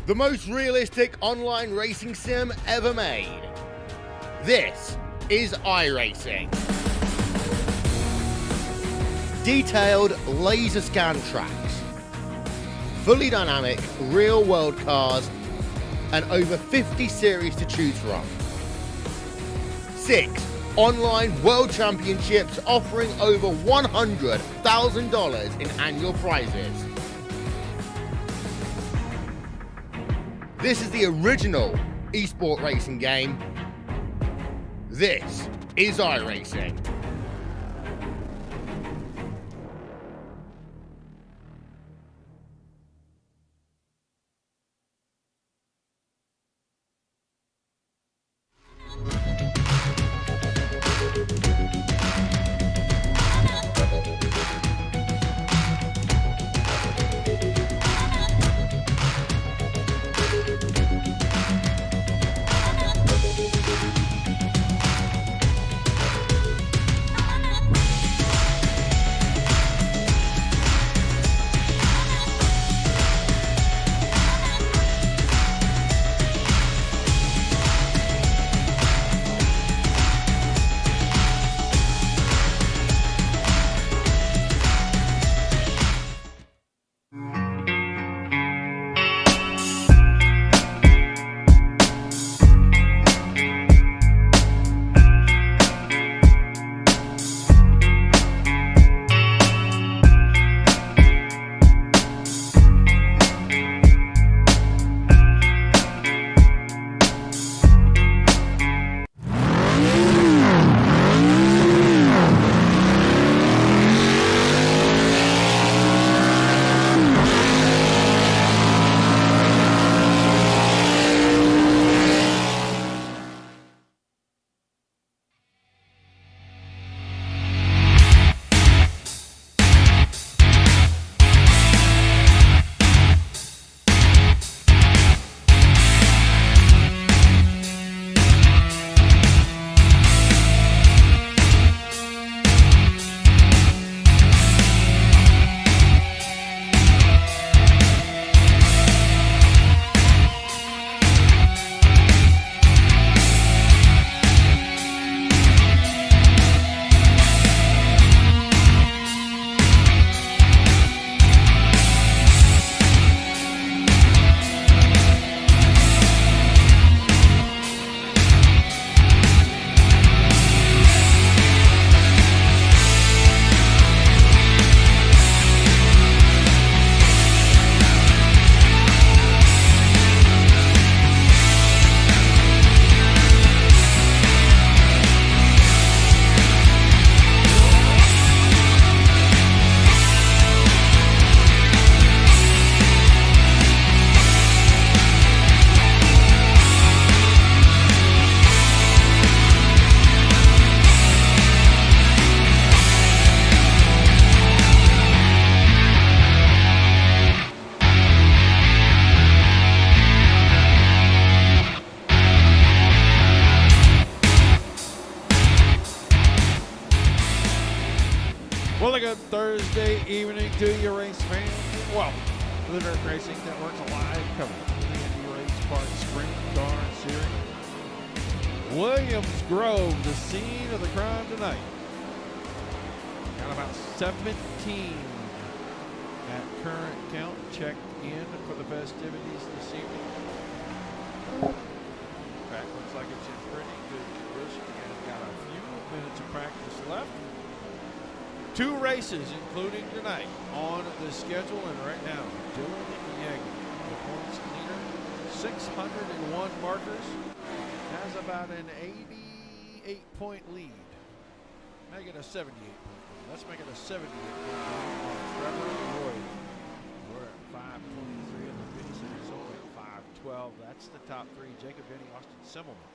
the most realistic online racing sim ever made. This is iRacing. Detailed laser scan tracks, fully dynamic real-world cars, and over 50 series to choose from. 6 online world championships offering over $100,000 in annual prizes. This is the original esport racing game. This is iRacing. Thursday evening to your race fans. Welcome to the Dirt Racing Network's live coverage of the Indy Race Park Sprint Car Series. Williams Grove, the scene of the crime tonight. Got about 17 at current count checked in for the festivities this evening. Track looks like it's in pretty good condition and got a few minutes of practice left. 2 races, including tonight, on the schedule, and right now, Dylan Yeager, the points leader, 601 markers, has about an 88-point lead. Make it a 78-point lead. Let's make it a 78-point lead on Trevor Roy. We're at 5:23 in the finish, and it's only at 5:12. That's the top 3. Jacob Denny, Austin Simmelman,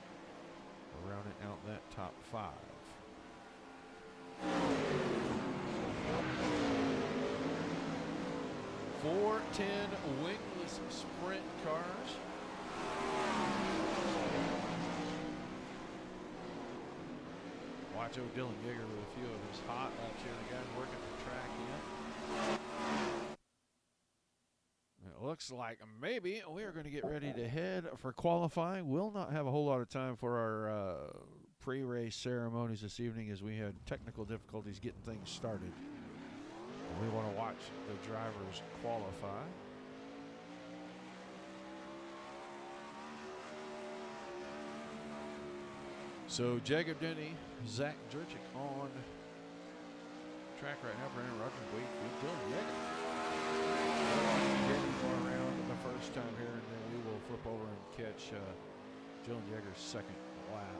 rounding out that top 5. 410 wingless sprint cars. Watch Dylan Yeager with a few of his hot laps here. The guys working the track in. It looks like maybe we are going to get ready to head for qualifying. We'll not have a whole lot of time for our pre-race ceremonies this evening as we had technical difficulties getting things started. We want to watch the drivers qualify. So Jacob Denny, Zach Jurczyk on track right now. Brandon Rogers, Wade Field, Dylan Yeager. Going around the first time here, and then we will flip over and catch Dylan Yeager's second lap.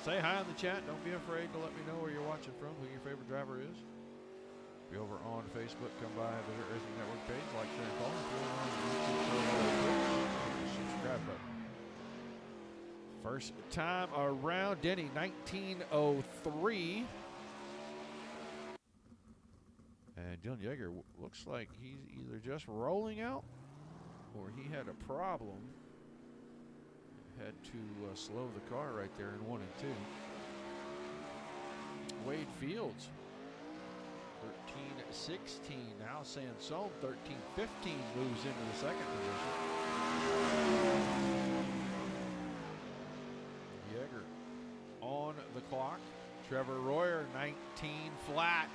Say hi in the chat. Don't be afraid to let me know where you're watching from, who your favorite driver is. Be over on Facebook. Come by, visit Racing Network page, like, share, and follow. If you're on YouTube, subscribe button. First time around, Denny, 1903. And Dylan Yeager looks like he's either just rolling out or he had a problem. Had to slow the car right there in 1 and 2. Wade Fields, 13-16. Now Sansone, 13-15, moves into the second position. Yeager on the clock. Trevor Royer, 19 flat.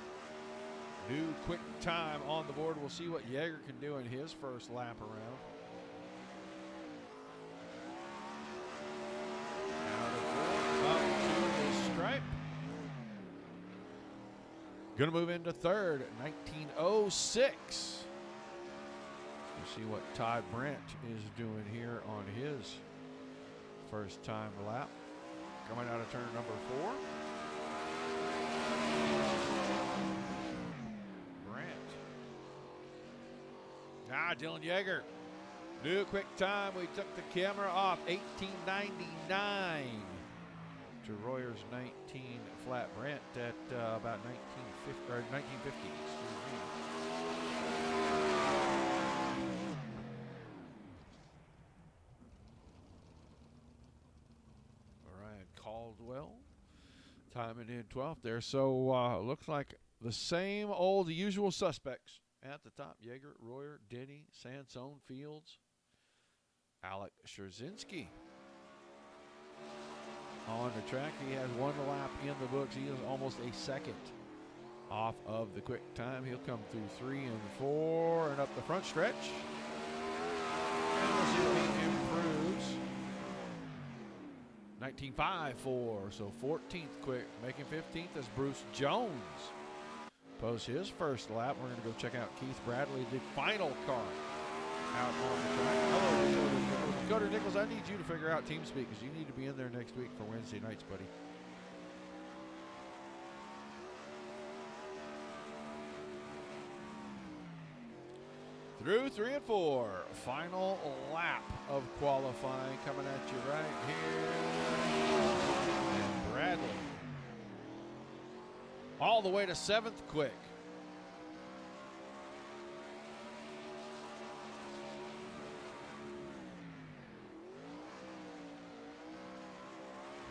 New quick time on the board. We'll see what Yeager can do in his first lap around. Up to the stripe. Gonna move into third, 1906. We'll see what Todd Brandt is doing here on his first time lap. Coming out of turn number 4. Now Dylan Yeager, new quick time. We took the camera off, 1899 to Royer's 19 flat. Brandt at about 1950 or 1950. Excuse me. Ryan Caldwell timing in 12th there. So looks like the same old, the usual suspects. At the top, Yeager, Royer, Denny, Sansone, Fields, Alec Scherzinski. On the track, he has 1 lap in the books. He is almost a second off of the quick time. He'll come through 3 and 4 and up the front stretch. And we'll see if he improves. 19.54, so 14th quick. Making 15th is Bruce Jones. Post his first lap. We're going to go check out Keith Bradley, the final car out on the track. Hello, Dakota Nichols. Dakota Nichols, I need you to figure out TeamSpeak because you need to be in there next week for Wednesday nights, buddy. Through 3 and 4. Final lap of qualifying coming at you right here. And Bradley all the way to 7th quick.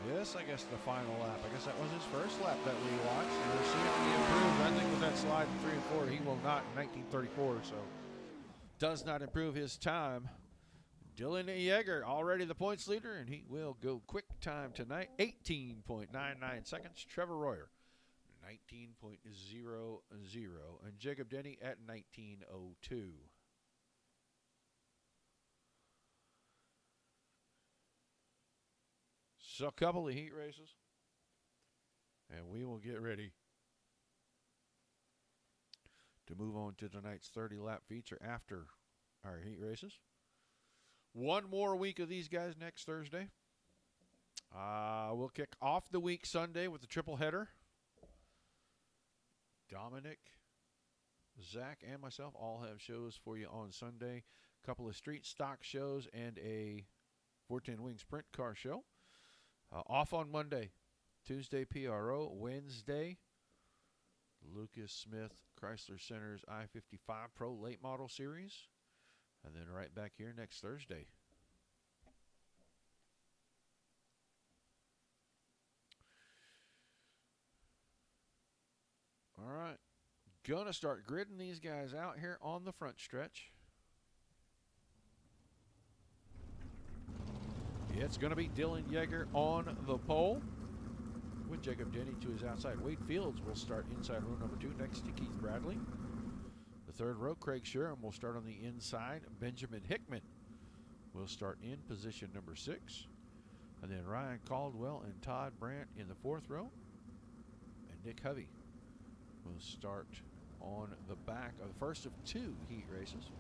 Yes, I guess the final lap. I guess that was his first lap that we watched. We'll see if he improves. I think with that slide in 3 and 4, he will not in 1934, so does not improve his time. Dylan Yeager, already the points leader, and he will go quick time tonight. 18.99 seconds. Trevor Royer, 19.00, and Jacob Denny at 19.02. So a couple of heat races, and we will get ready to move on to tonight's 30-lap feature after our heat races. One more week of these guys next Thursday. We'll kick off the week Sunday with the triple header. Dominic, Zach, and myself all have shows for you on Sunday. A couple of street stock shows and a 410 Wing Sprint car show. Off on Monday. Tuesday, PRO. Wednesday, Lucas Smith Chrysler Center's I-55 Pro Late Model Series. And then right back here next Thursday. All right. going to start gridding these guys out here on the front stretch. It's going to be Dylan Yeager on the pole with Jacob Denny to his outside. Wade Fields will start inside row number 2 next to Keith Bradley. The third row, Craig Sherham will start on the inside. Benjamin Hickman will start in position number 6. And then Ryan Caldwell and Todd Brandt in the fourth row. And Nick Hovey will start on the back of the first of 2 heat races.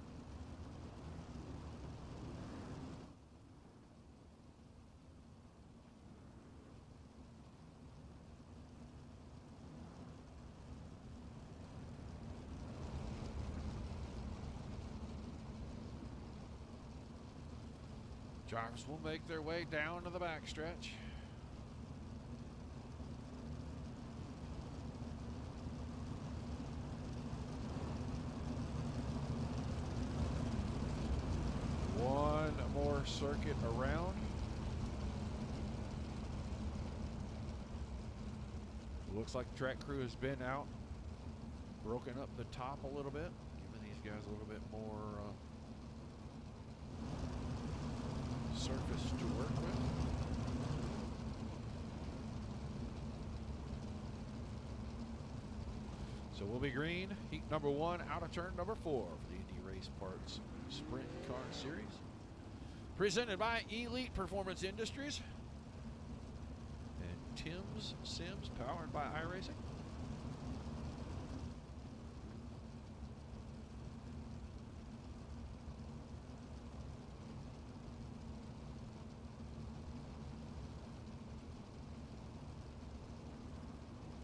Drivers will make their way down to the backstretch. One more circuit around. Looks like the track crew has been out, broken up the top a little bit, giving these guys a little bit more surface to work with. So we'll be green, heat number 1, out of turn number 4 for the Indy Race Parts Sprint Car Series. Presented by Elite Performance Industries and Tim's Sims, powered by iRacing.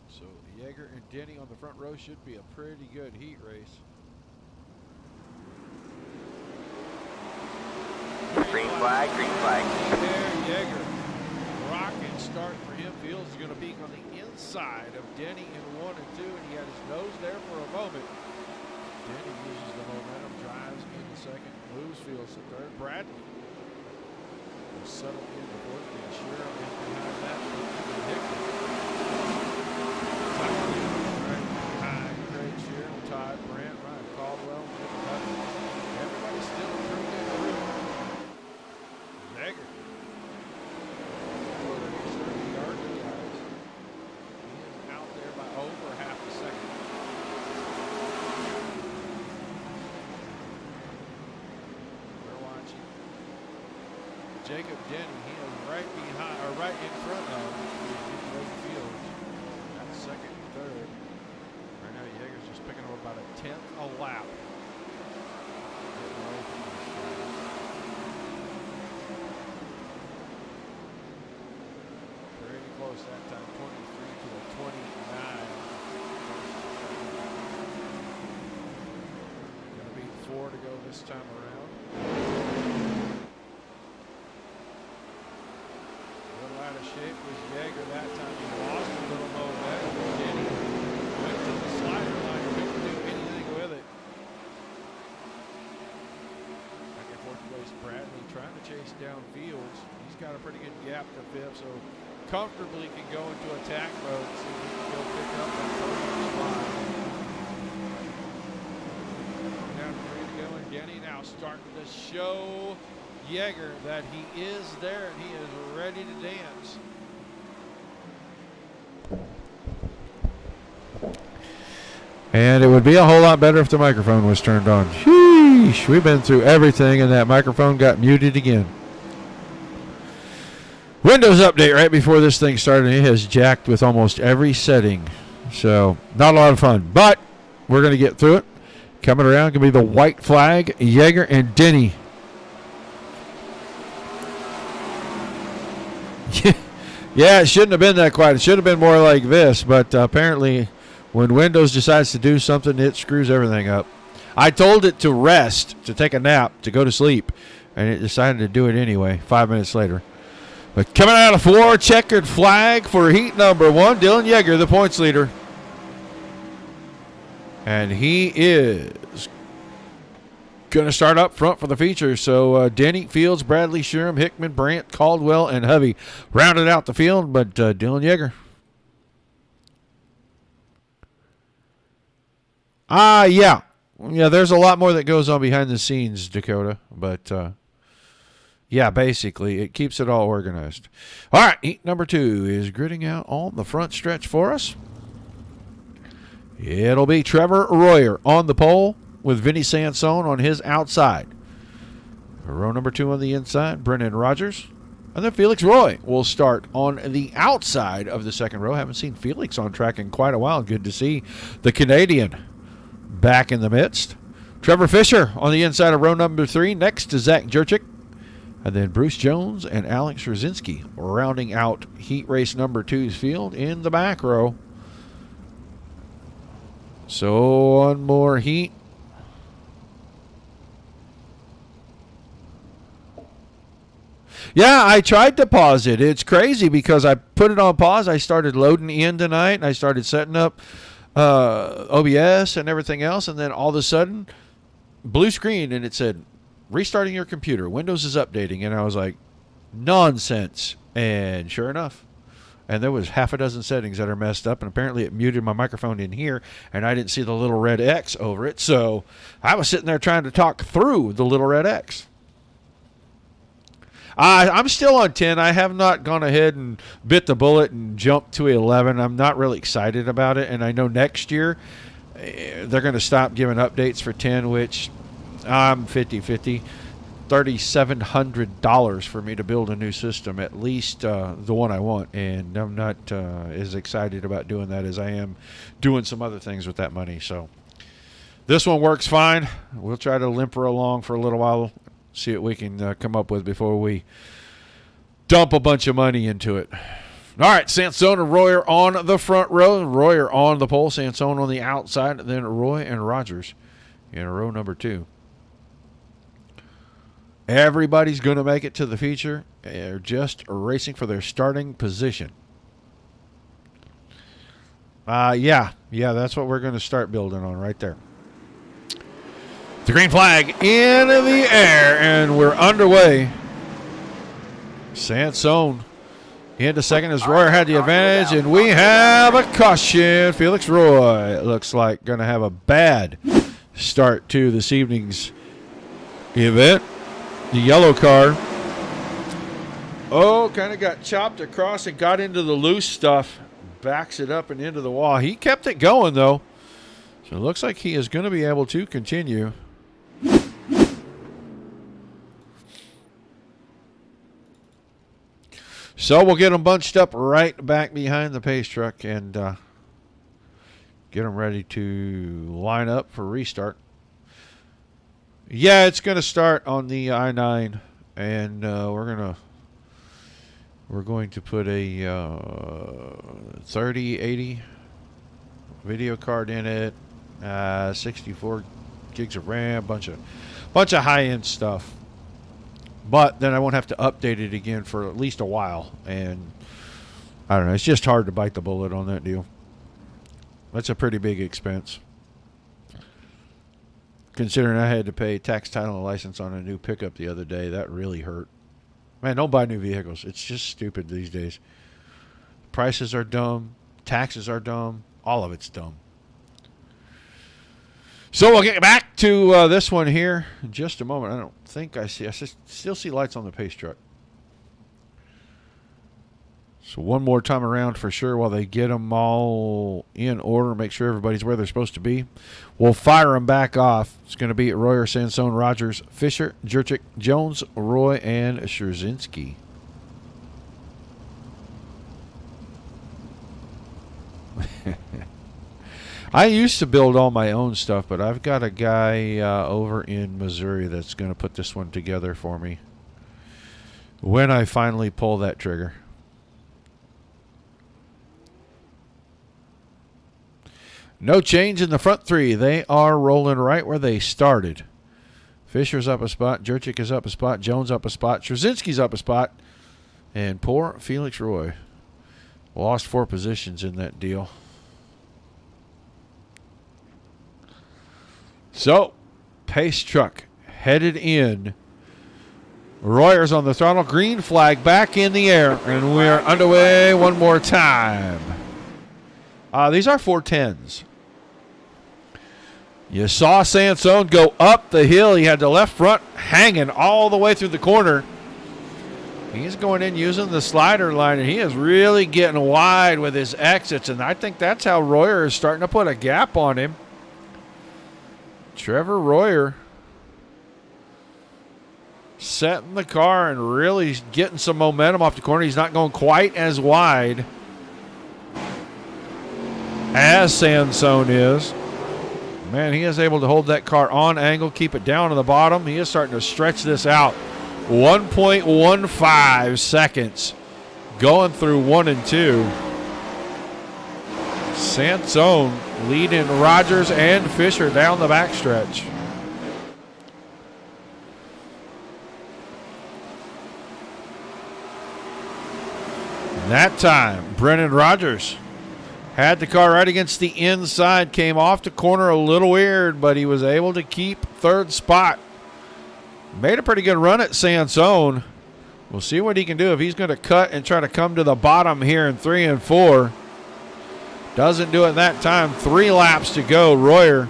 So Yeager and Denny on the front row should be a pretty good heat race. Green flag, green flag. There, Yeager. Rocket start for him. Fields is going to peak on the inside of Denny in 1 and 2, and he had his nose there for a moment. Denny uses the momentum, drives in the second, moves Fields to third. Bradley will settle in the fourth, and Sherham is behind that. Right behind Craig Sherham, Todd Brandt, Ryan Caldwell, everybody's still pretty good group. Yeager. Out there by over half a second. We're watching Jacob Denny. He is right behind, or right in front of Wade Fields. That's second and third. Right now, Yeager's just picking up about a 10th a lap. Getting away from these guys. Pretty close that time, 23 to a 29. Gonna be 4 to go this time around. A little out of shape was Yeager that time. He lost a little momentum. Denny went to the slider line, couldn't do anything with it. Back and forth place, Bradley trying to chase down Fields. He's got a pretty good gap to fifth, so comfortably can go into attack mode, see if he can go pick up that first spot. Down 3 to go, and Denny now starting to show Yeager that he is there and he is ready to dance. And it would be a whole lot better if the microphone was turned on. Sheesh, we've been through everything and that microphone got muted again. Windows update right before this thing started. It has jacked with almost every setting. So, not a lot of fun. But we're going to get through it. Coming around going to be the white flag, Yeager and Denny. Yeah, it shouldn't have been that quiet. It should have been more like this. But apparently, when Windows decides to do something, it screws everything up. I told it to rest, to take a nap, to go to sleep. And it decided to do it anyway, 5 minutes later. But coming out of 4, checkered flag for heat number 1, Dylan Yeager, the points leader. And he is going to start up front for the feature. So Denny, Fields, Bradley, Sherham, Hickman, Brandt, Caldwell, and Hovey rounded out the field, but Dylan Yeager. Yeah. Yeah, there's a lot more that goes on behind the scenes, Dakota. But, yeah, basically, it keeps it all organized. All right, heat number 2 is gridding out on the front stretch for us. It'll be Trevor Royer on the pole with Vinny Sansone on his outside. Row number 2 on the inside, Brennan Rogers. And then Felix Roy will start on the outside of the second row. Haven't seen Felix on track in quite a while. Good to see the Canadian back in the midst. Trevor Fisher on the inside of row number 3, next to Zach Jurczyk. And then Bruce Jones and Alex Rosinski rounding out heat race number 2's field in the back row. So one more heat. Yeah, I tried to pause it. It's crazy because I put it on pause. I started loading in tonight, and I started setting up OBS and everything else, and then all of a sudden, blue screen, and it said, restarting your computer. Windows is updating, and I was like, nonsense. And sure enough, and there was half a dozen settings that are messed up, and apparently it muted my microphone in here, and I didn't see the little red X over it, so I was sitting there trying to talk through the little red X. I'm still on 10. I have not gone ahead and bit the bullet and jumped to 11. I'm not really excited about it, and I know next year they're going to stop giving updates for 10, which I'm 50-50. $3,700 for me to build a new system, at least the one I want, and I'm not as excited about doing that as I am doing some other things with that money. So this one works fine. We'll try to limp her along for a little while, see what we can come up with before we dump a bunch of money into it. All right, Sansone and Royer on the front row. Royer on the pole, Sansone on the outside, and then Roy and Rogers in row number 2. Everybody's going to make it to the feature. They're just racing for their starting position. Yeah, that's what we're going to start building on right there. The green flag in the air, and we're underway. Sansone into second as Royer had the advantage, and we have a caution. Felix Roy looks like going to have a bad start to this evening's event. The yellow car, kind of got chopped across and got into the loose stuff. Backs it up and into the wall. He kept it going, though. So it looks like he is going to be able to continue. So we'll get them bunched up right back behind the pace truck and get them ready to line up for restart. Yeah, it's going to start on the I-9, and we're going to put a 3080 video card in it, 64 gigs of RAM, bunch of high-end stuff. But then I won't have to update it again for at least a while, and I don't know. It's just hard to bite the bullet on that deal. That's a pretty big expense, considering I had to pay tax, title, and license on a new pickup the other day. That really hurt. Man, don't buy new vehicles. It's just stupid these days. Prices are dumb. Taxes are dumb. All of it's dumb. So we'll get back to this one here in just a moment. I don't think I still see lights on the pace truck. So one more time around for sure while they get them all in order, make sure everybody's where they're supposed to be. We'll fire them back off. It's going to be Royer, Sansone, Rogers, Fisher, Jurczyk, Jones, Roy, and Scherzinski. I used to build all my own stuff, but I've got a guy over in Missouri that's going to put this one together for me when I finally pull that trigger. No change in the front 3. They are rolling right where they started. Fisher's up a spot. Jurczyk is up a spot. Jones up a spot. Scherzinski's up a spot. And poor Felix Roy lost 4 positions in that deal. So, pace truck headed in. Royer's on the throttle. Green flag back in the air. And we're underway one more time. These are 410s. You saw Sansone go up the hill. He had the left front hanging all the way through the corner. He's going in using the slider line, and he is really getting wide with his exits, and I think that's how Royer is starting to put a gap on him. Trevor Royer setting the car and really getting some momentum off the corner. He's not going quite as wide as Sansone is. Man, he is able to hold that car on angle, keep it down to the bottom. He is starting to stretch this out. 1.15 seconds going through 1 and 2. Sansone leading Rogers and Fisher down the backstretch. That time, Brennan Rogers had the car right against the inside, came off the corner a little weird, but he was able to keep third spot. Made a pretty good run at Sansone. We'll see what he can do if he's going to cut and try to come to the bottom here in 3 and 4. Doesn't do it that time. 3 laps to go. Royer,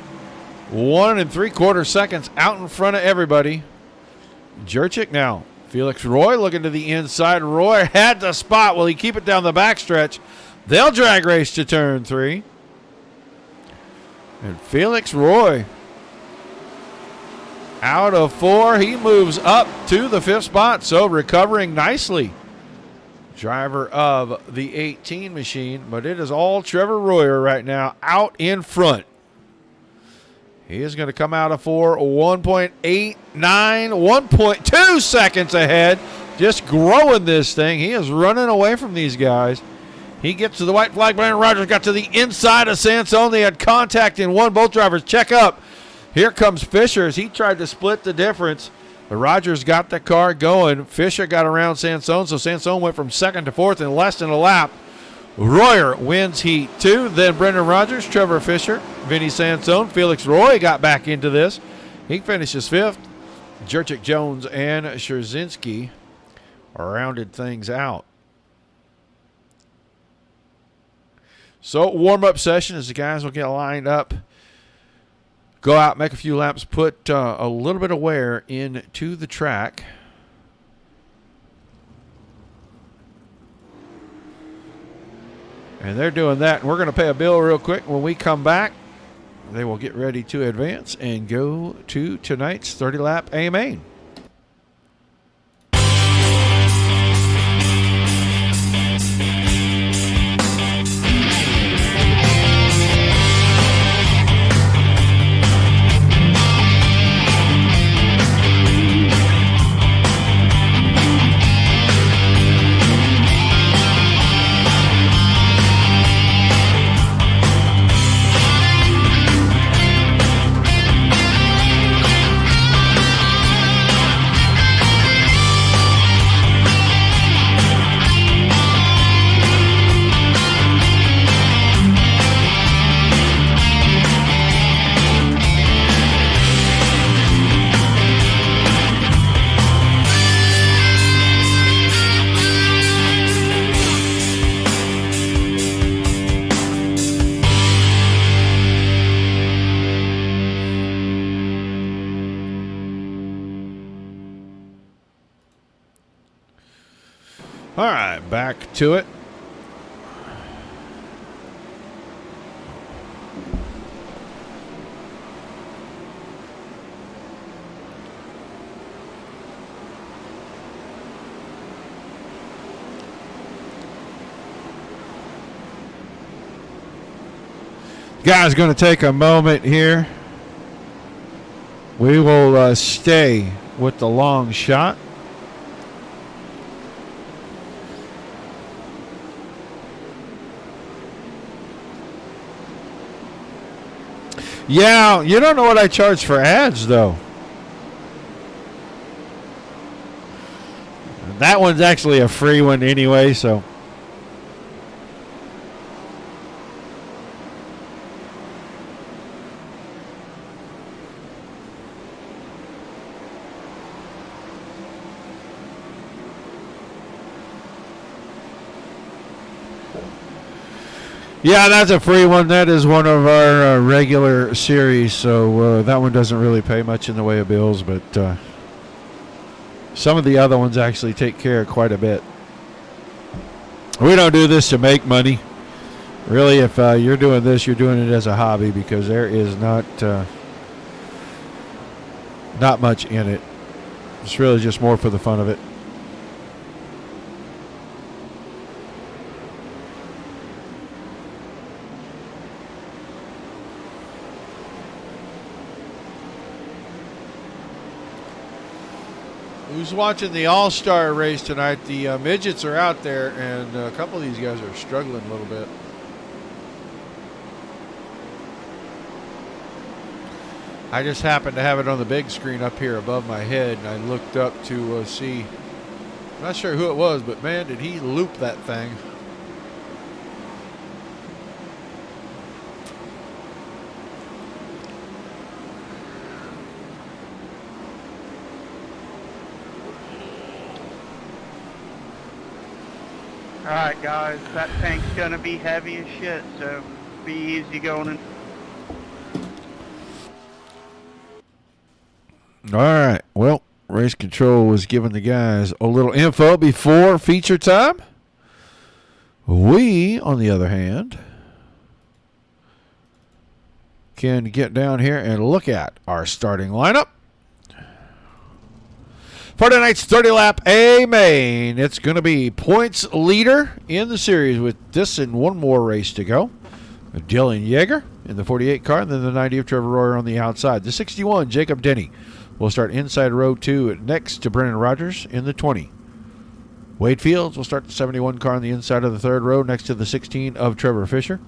1 3/4 seconds out in front of everybody. Jurczyk now. Felix Roy looking to the inside. Roy had the spot. Will he keep it down the backstretch? They'll drag race to turn 3. And Felix Roy out of 4. He moves up to the 5th spot, so recovering nicely. Driver of the 18 machine, but it is all Trevor Royer right now out in front. He is going to come out of 4, 1.89, 1.2 seconds ahead. Just growing this thing. He is running away from these guys. He gets to the white flag. Brennan Rogers got to the inside of Sansone. They had contact in 1. Both drivers check up. Here comes Fisher as he tried to split the difference. The Rogers got the car going. Fisher got around Sansone, so Sansone went from 2nd to 4th in less than a lap. Royer wins Heat 2. Then Brendan Rogers, Trevor Fisher, Vinny Sansone, Felix Roy got back into this. He finishes 5th. Jurczyk, Jones, and Scherzinski rounded things out. So warm-up session as the guys will get lined up. Go out, make a few laps, put a little bit of wear into the track. And they're doing that. And we're going to pay a bill real quick. When we come back, they will get ready to advance and go to tonight's 30-lap AMA. All right, back to it. Guys, going to take a moment here. We will stay with the long shot. Yeah, you don't know what I charge for ads, though. That one's actually a free one anyway, so. Yeah, that's a free one. That is one of our regular series, so that one doesn't really pay much in the way of bills, but some of the other ones actually take care of quite a bit. We don't do this to make money. Really, if you're doing this, you're doing it as a hobby, because there is not much in it. It's really just more for the fun of it. Who's watching the All-Star race tonight? The midgets are out there, and a couple of these guys are struggling a little bit. I just happened to have it on the big screen up here above my head, and I looked up to see. I'm not sure who it was, but man, did he loop that thing. Alright guys, that tank's gonna be heavy as shit, so be easy going in. All right. Well, race control was giving the guys a little info before feature time. We, on the other hand, can get down here and look at our starting lineup. For tonight's 30-lap A main, it's going to be points leader in the series with this and one more race to go. Dylan Yeager in the 48 car, and then the 90 of Trevor Royer on the outside. The 61, Jacob Denny, will start inside row 2 next to Brennan Rogers in the 20. Wade Fields will start the 71 car on the inside of the third row next to the 16 of Trevor Fisher.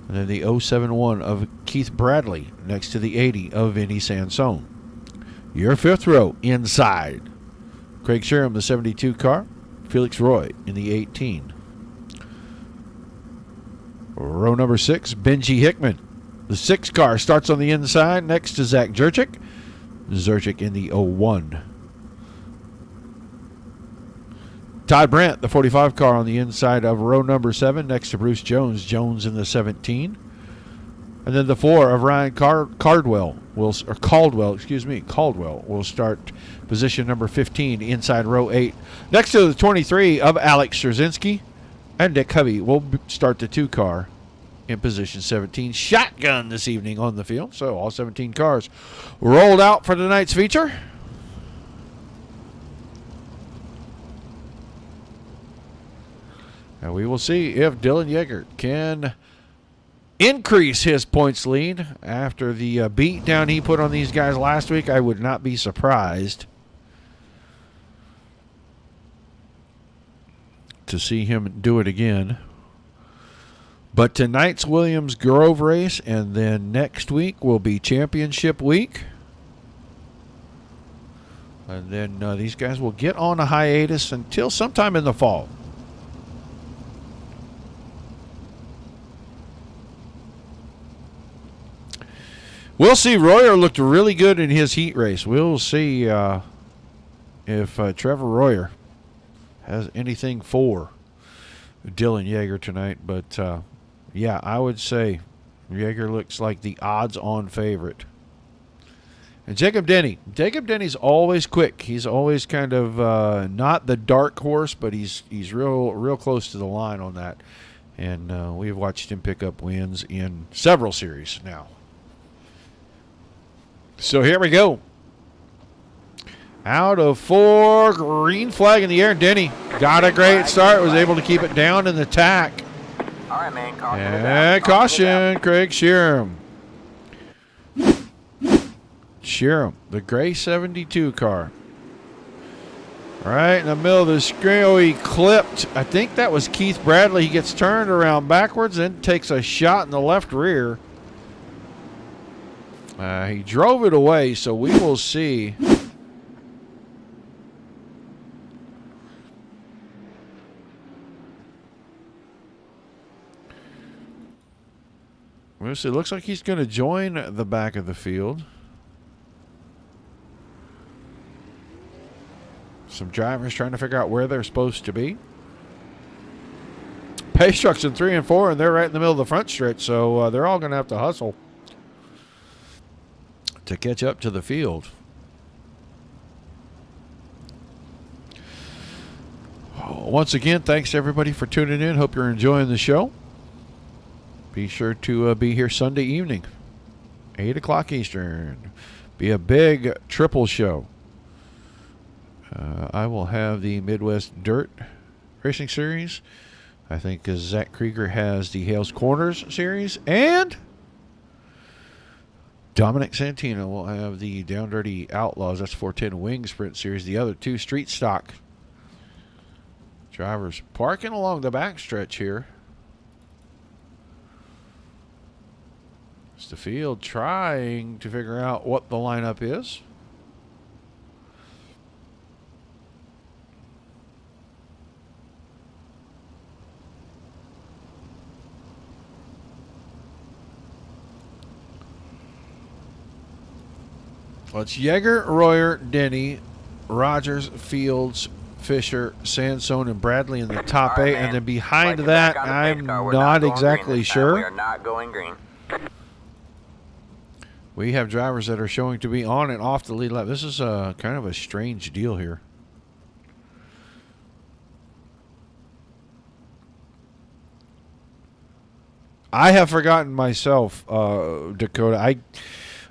And then the 071 of Keith Bradley next to the 80 of Indy Sansone. Your fifth row inside. Craig Sherham, the 72 car. Felix Roy in the 18. Row number 6, Benji Hickman. The 6 car starts on the inside next to Zach Jurczyk. Jurczyk in the 01. Todd Brandt, the 45 car on the inside of row number 7 next to Bruce Jones. Jones in the 17. And then the 4 of Ryan Caldwell will start position number 15 inside row 8. Next to the 23 of Alex Strzynski, and Nick Hovey will start the 2 car in position 17. Shotgun this evening on the field, so all 17 cars rolled out for tonight's feature. And we will see if Dylan Yeager can increase his points lead after the beat down he put on these guys last week. I would not be surprised to see him do it again. But tonight's Williams Grove race, and then next week will be championship week. And then these guys will get on a hiatus until sometime in the fall. We'll see. Royer looked really good in his heat race. We'll see if Trevor Royer has anything for Dylan Yeager tonight. But, yeah, I would say Yeager looks like the odds-on favorite. And Jacob Denny. Jacob Denny's always quick. He's always kind of not the dark horse, but he's real close to the line on that. And we've watched him pick up wins in several series now. So here we go. Out of 4, green flag in the air. Denny got a great start, was able to keep it down in the tack. All right, man. Caution. And caution, Craig Sherham. Sherham, the gray 72 car. Right in the middle of the screen. Oh, he clipped. I think that was Keith Bradley. He gets turned around backwards and takes a shot in the left rear. He drove it away, so we will see. We'll see. Looks like he's going to join the back of the field. Some drivers trying to figure out where they're supposed to be. Pace trucks in 3 and 4, and they're right in the middle of the front stretch, so they're all going to have to hustle to catch up to the field. Once again, thanks to everybody for tuning in. Hope you're enjoying the show. Be sure to be here Sunday evening, 8 o'clock Eastern. Be a big triple show. I will have the Midwest Dirt Racing Series. I think Zach Krieger has the Hales Corners Series. And Dominic Santino will have the Down Dirty Outlaws. That's 410 Wing Sprint Series. The other two street stock drivers parking along the backstretch here. It's the field trying to figure out what the lineup is. Well, it's Yeager, Royer, Denny, Rogers, Fields, Fisher, Sansone, and Bradley in the top 8, and then behind that, I'm not exactly sure. We are not going green. We have drivers that are showing to be on and off the lead lap. This is kind of a strange deal here. I have forgotten myself, Dakota.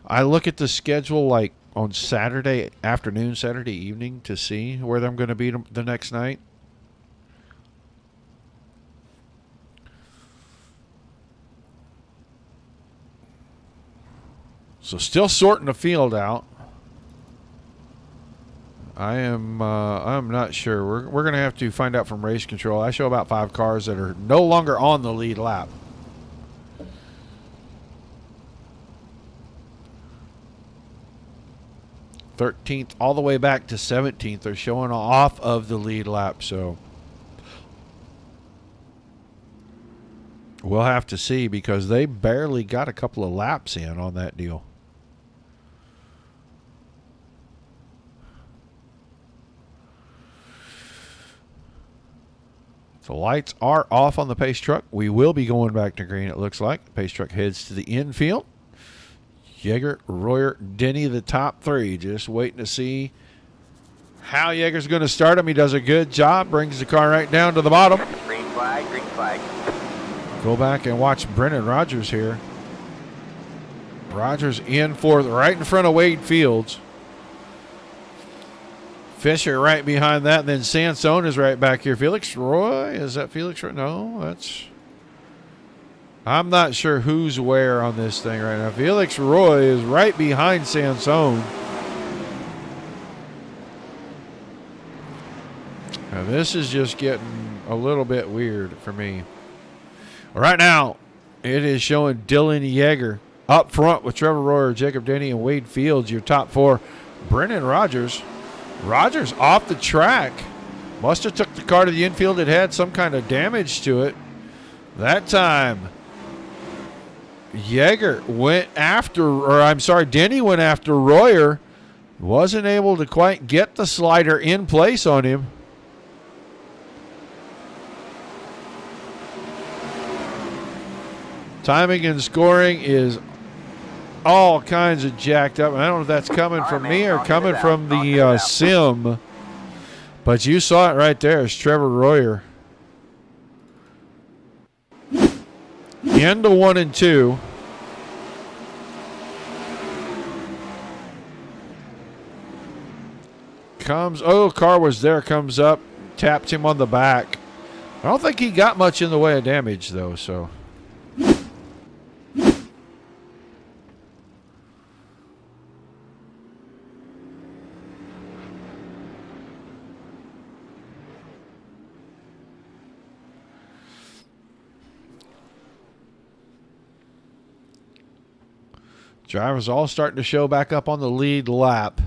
I look at the schedule like on Saturday afternoon, Saturday evening to see where I'm going to be the next night. So still sorting the field out. I'm not sure. We're going to have to find out from race control. I show about 5 cars that are no longer on the lead lap. 13th all the way back to 17th. They're showing off of the lead lap, so we'll have to see because they barely got a couple of laps in on that deal. The lights are off on the pace truck. We will be going back to green, it looks like. The pace truck heads to the infield. Yeager, Royer, Denny, the top 3. Just waiting to see how Yeager's going to start him. He does a good job. Brings the car right down to the bottom. Green flag, green flag. Go back and watch Brennan Rogers here. Rogers in fourth, right in front of Wade Fields. Fisher right behind that. And then Sansone is right back here. Felix Roy, is that Felix Roy? No, that's... I'm not sure who's where on this thing right now. Felix Roy is right behind Sansone. Now this is just getting a little bit weird for me. Right now, it is showing Dylan Yeager up front with Trevor Royer, Jacob Denny, and Wade Fields, your top 4. Brennan Rogers. Rogers off the track. Must have took the car to the infield. It had some kind of damage to it. That time, Yeager went after, or I'm sorry, Denny went after Royer. Wasn't able to quite get the slider in place on him. Timing and scoring is all kinds of jacked up. I don't know if that's coming from me or coming from the sim. But you saw it right there. It's Trevor Royer. Into 1 and 2. Car was there, comes up, tapped him on the back. I don't think he got much in the way of damage, though, so. Drivers all starting to show back up on the lead lap.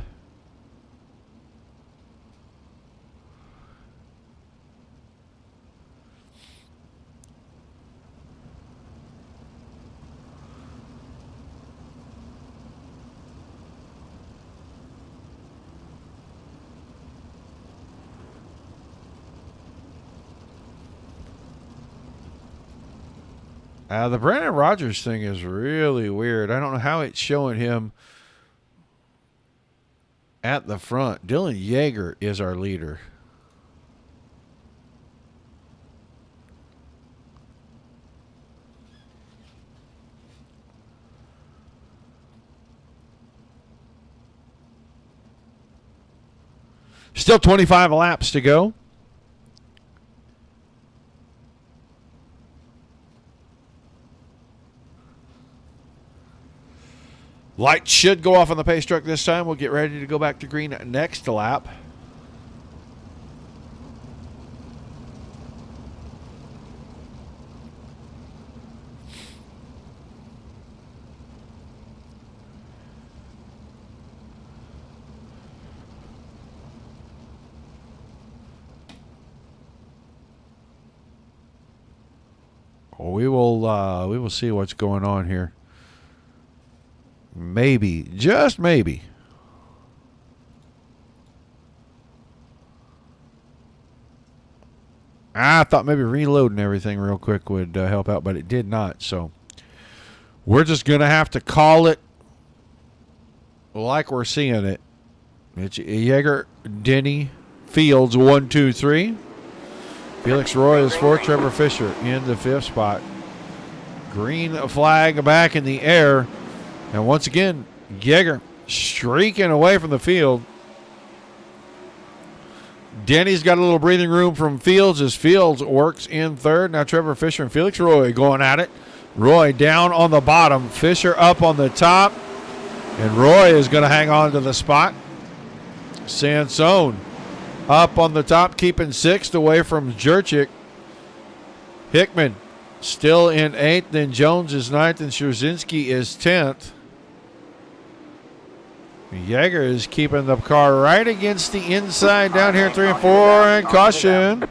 The Brandon Rogers thing is really weird. I don't know how it's showing him at the front. Dylan Yeager is our leader. Still 25 laps to go. Lights should go off on the pace truck this time. We'll get ready to go back to green next lap. We will see what's going on here. Maybe, just maybe. I thought maybe reloading everything real quick would help out, but it did not. So we're just going to have to call it like we're seeing it. It's Yeager, Denny, Fields, 1, 2, 3. Felix Roy is 4th. Trevor Fisher in the 5th spot. Green flag back in the air. And once again, Yeager streaking away from the field. Denny's got a little breathing room from Fields as Fields works in 3rd. Now Trevor Fisher and Felix Roy going at it. Roy down on the bottom. Fisher up on the top. And Roy is going to hang on to the spot. Sansone up on the top, keeping 6th away from Jurczyk. Hickman still in 8th. Then Jones is 9th and Szuzinski is 10th. Yeager is keeping the car right against the inside down here, 3 and 4, and caution.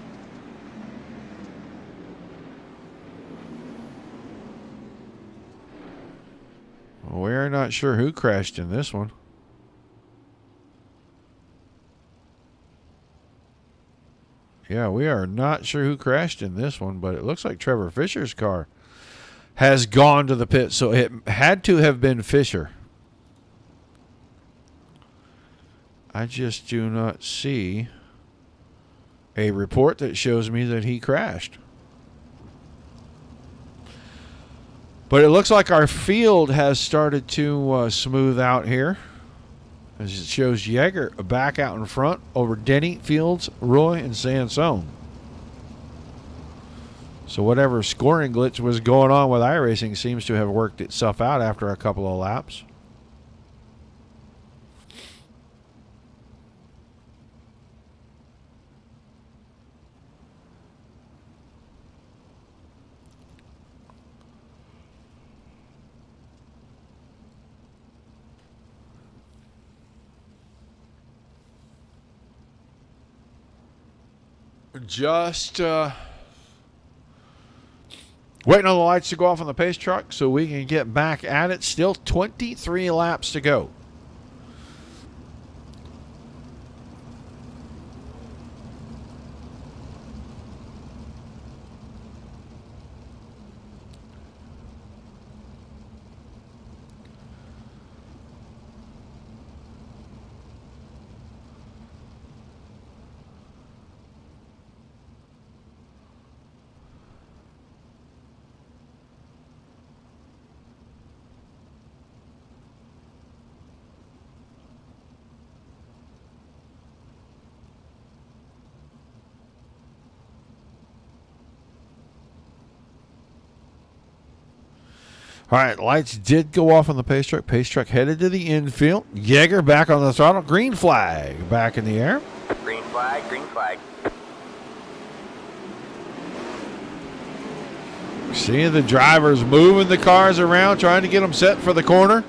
We're not sure who crashed in this one. Yeah, we are not sure who crashed in this one, but it looks like Trevor Fisher's car has gone to the pit, so it had to have been Fisher. I just do not see a report that shows me that he crashed. But it looks like our field has started to smooth out here, as it shows Yeager back out in front over Denny, Fields, Roy, and Sansone. So whatever scoring glitch was going on with iRacing seems to have worked itself out after a couple of laps. Just waiting on the lights to go off on the pace truck so we can get back at it. Still 23 laps to go. All right, lights did go off on the pace truck. Pace truck headed to the infield. Yeager back on the throttle. Green flag back in the air. Green flag, green flag. Seeing the drivers moving the cars around, trying to get them set for the corner.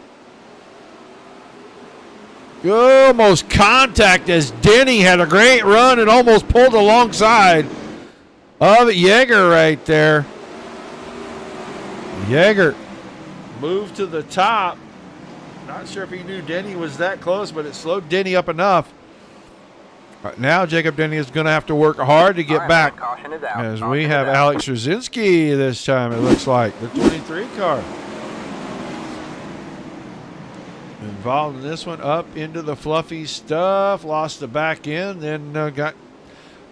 Almost contact as Denny had a great run and almost pulled alongside of Yeager right there. Yeager moved to the top. Not sure if he knew Denny was that close, but it slowed Denny up enough. Now Jacob Denny is going to have to work hard to get All right, back, caution is out. as Caution we is have out. Alex Rosinski this time, it looks like. The 23 car. Involved in this one, up into the fluffy stuff, lost the back end, then got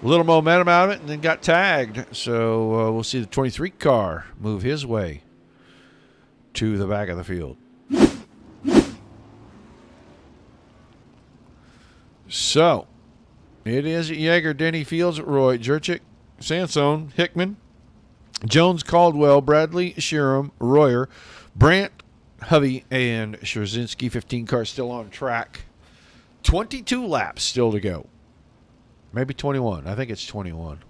a little momentum out of it, and then got tagged. So we'll see the 23 car move his way to the back of the field. So it is Yeager, Denny, Fields, Roy, Jurczyk, Sansone, Hickman, Jones, Caldwell, Bradley, Sheeran, Royer, Brandt, Hovey, and Scherzinski. 15 cars still on track. 22 laps still to go. Maybe 21. I think it's 21.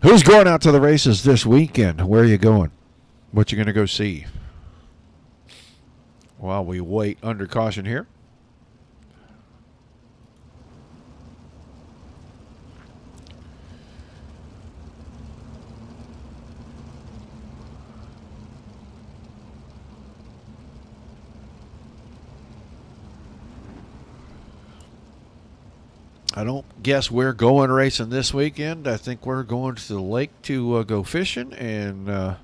Who's going out to the races this weekend? Where are you going? What you going to go see? While we wait under caution here. I don't guess we're going racing this weekend. I think we're going to the lake to go fishing and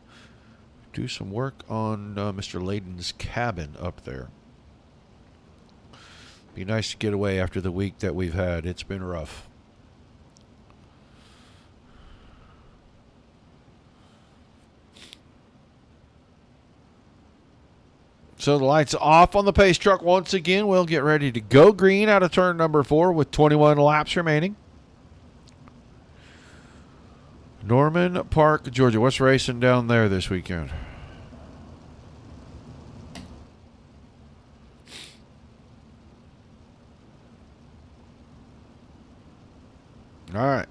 do some work on Mr. Layden's cabin up there. Be nice to get away after the week that we've had. It's been rough. So the lights off on the pace truck once again. We'll get ready to go green out of turn number 4 with 21 laps remaining. Norman Park, Georgia. What's racing down there this weekend? All right.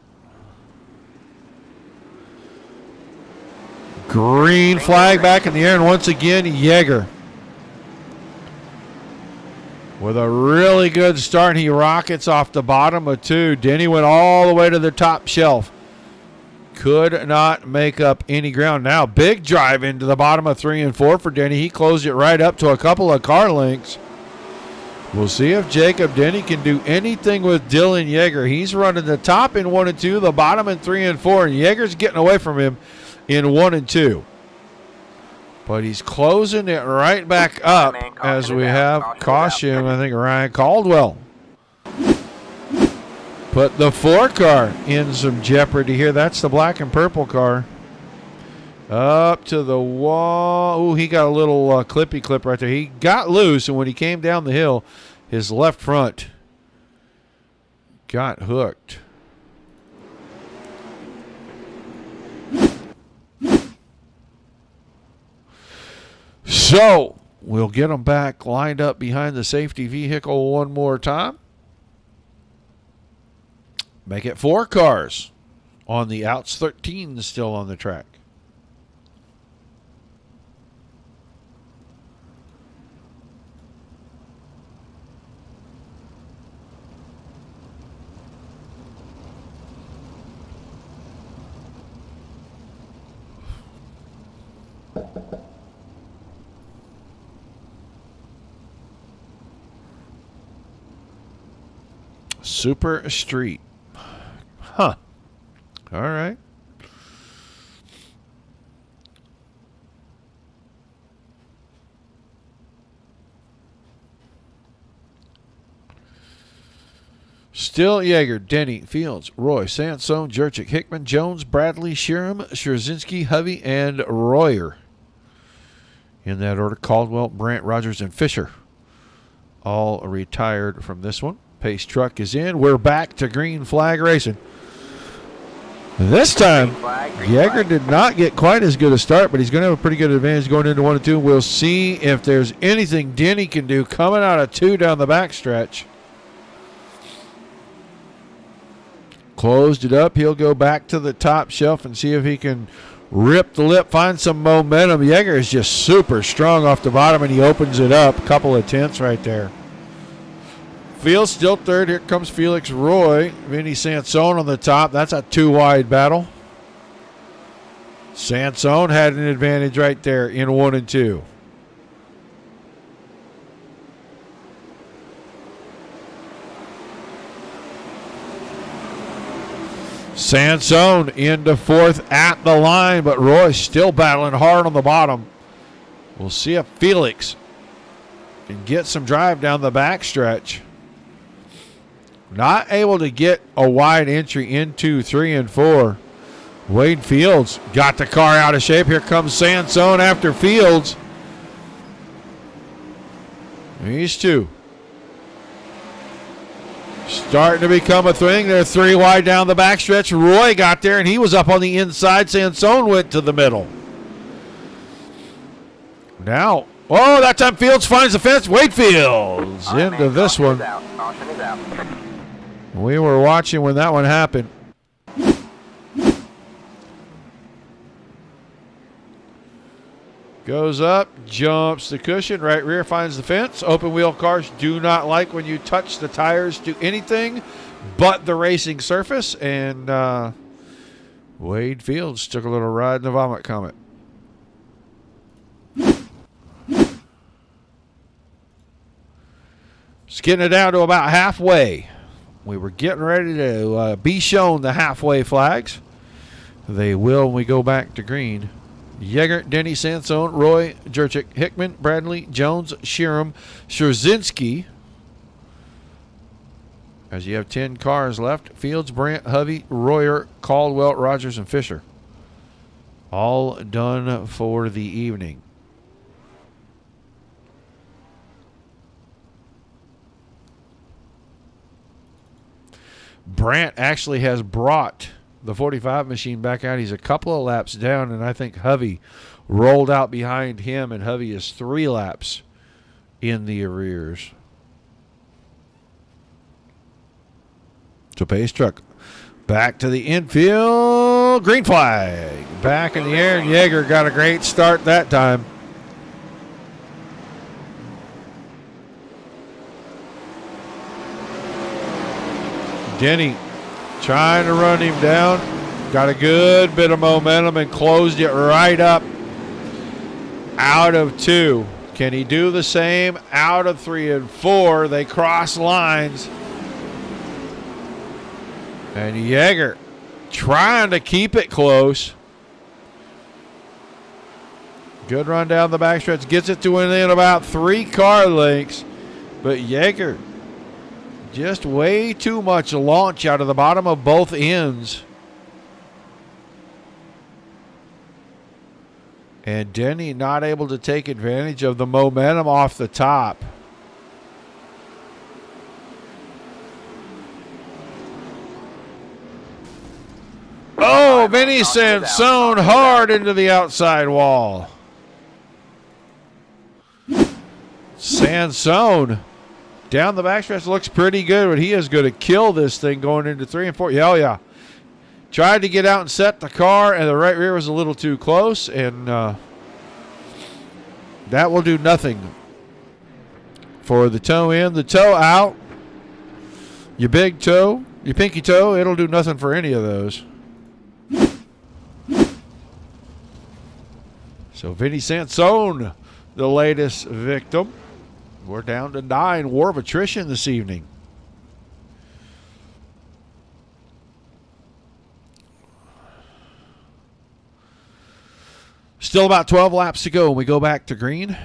Green flag back in the air, and once again, Yeager. With a really good start, he rockets off the bottom of 2. Denny went all the way to the top shelf. Could not make up any ground. Now, big drive into the bottom of 3 and 4 for Denny. He closed it right up to a couple of car lengths. We'll see if Jacob Denny can do anything with Dylan Yeager. He's running the top in 1 and 2, the bottom in 3 and 4, and Yeager's getting away from him in 1 and 2. But he's closing it right back up as we have caution. I think Ryan Caldwell put the 4 car in some jeopardy here. That's the black and purple car. Up to the wall. Ooh, he got a little clippy clip right there. He got loose, and when he came down the hill, his left front got hooked. So we'll get them back lined up behind the safety vehicle one more time. Make it 4 cars on the outs, 13 still on the track. Super Street. Huh. All right. Still Yeager, Denny, Fields, Roy, Sansone, Jurczyk, Hickman, Jones, Bradley, Sheeran, Scherzinski, Hovey, and Royer. In that order, Caldwell, Brandt, Rogers, and Fisher all retired from this one. Pace truck is in. We're back to green flag racing. This time, Yeager did not get quite as good a start, but he's going to have a pretty good advantage going into 1 and 2. We'll see if there's anything Denny can do coming out of 2 down the backstretch. Closed it up. He'll go back to the top shelf and see if he can rip the lip, find some momentum. Yeager is just super strong off the bottom, and he opens it up. Couple of tenths right there. Fields still third. Here comes Felix Roy. Vinny Sansone on the top. That's a 2-wide battle. Sansone had an advantage right there in 1 and 2. Sansone into 4th at the line, but Roy still battling hard on the bottom. We'll see if Felix can get some drive down the backstretch. Not able to get a wide entry into 3 and 4. Wade Fields got the car out of shape. Here comes Sansone after Fields. These two starting to become a thing. They're 3 wide down the backstretch. Roy got there, and he was up on the inside. Sansone went to the middle. Now, oh, that time Fields finds the fence. Wade Fields into this one. We were watching when that one happened. Goes up, jumps the cushion, right rear finds the fence. Open wheel cars do not like when you touch the tires to anything but the racing surface. And Wade Fields took a little ride in the vomit comet. Just getting it down to about halfway. We were getting ready to be shown the halfway flags. They will when we go back to green. Yeager, Denny, Sansone, Roy, Jurczyk, Hickman, Bradley, Jones, Sheeran, Scherzinski. As you have 10 cars left. Fields, Brandt, Hovey, Royer, Caldwell, Rogers, and Fisher. All done for the evening. Brandt actually has brought the 45 machine back out. He's a couple of laps down, and I think Hovey rolled out behind him, and Hovey is 3 laps in the arrears. So pace truck back to the infield. Green flag. Back in the air, and Yeager got a great start that time. Denny trying to run him down. Got a good bit of momentum and closed it right up out of 2. Can he do the same out of 3 and 4? They cross lines. And Yeager trying to keep it close. Good run down the backstretch. Gets it to within about 3 car lengths. But Yeager, just way too much launch out of the bottom of both ends. And Denny not able to take advantage of the momentum off the top. Oh, Vinny Sansone hard into the outside wall. Sansone down the backstretch looks pretty good, but he is going to kill this thing going into 3 and 4. Yeah, oh yeah. Tried to get out and set the car, and the right rear was a little too close, and that will do nothing for the toe in. The toe out. Your big toe, your pinky toe, it'll do nothing for any of those. So Vinny Sansone, the latest victim. We're down to 9. War of attrition this evening. Still about 12 laps to go when we go back to green.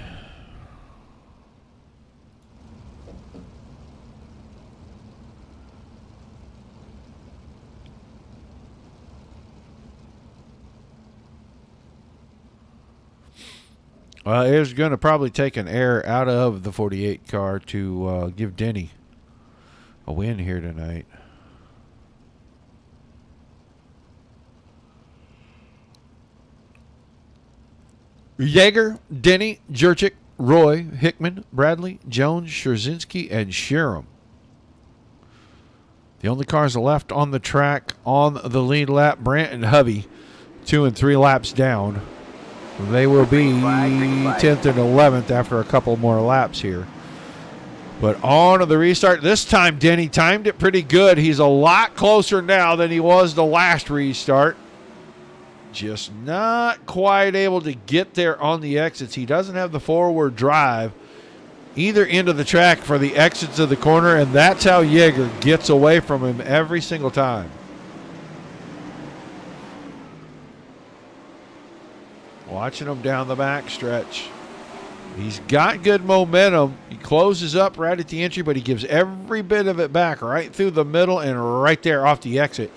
It was going to probably take an air out of the 48 car to give Denny a win here tonight. Yeager, Denny, Jurczyk, Roy, Hickman, Bradley, Jones, Scherzinski, and Sheeran. The only cars left on the track on the lead lap, Brant and Hovey, 2 and 3 laps down. They will be 10th and 11th after a couple more laps here. But on to the restart. This time, Denny timed it pretty good. He's a lot closer now than he was the last restart. Just not quite able to get there on the exits. He doesn't have the forward drive either end of the track for the exits of the corner, and that's how Yeager gets away from him every single time. Watching him down the back stretch. He's got good momentum. He closes up right at the entry, but he gives every bit of it back right through the middle and right there off the exit